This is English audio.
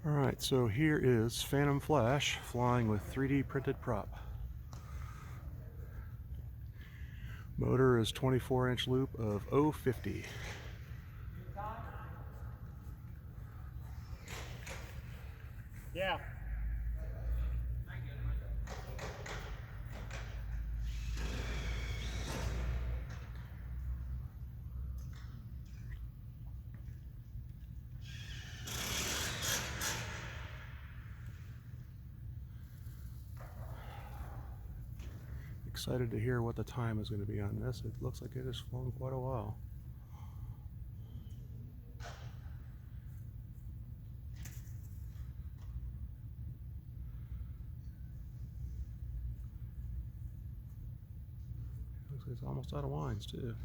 Alright, so here is Phantom Flash flying with 3D printed prop. Motor is 24-inch loop of 050. Yeah. Excited to hear what the time is going to be on this. It looks like it has flown quite a while. Looks like it's almost out of wines too.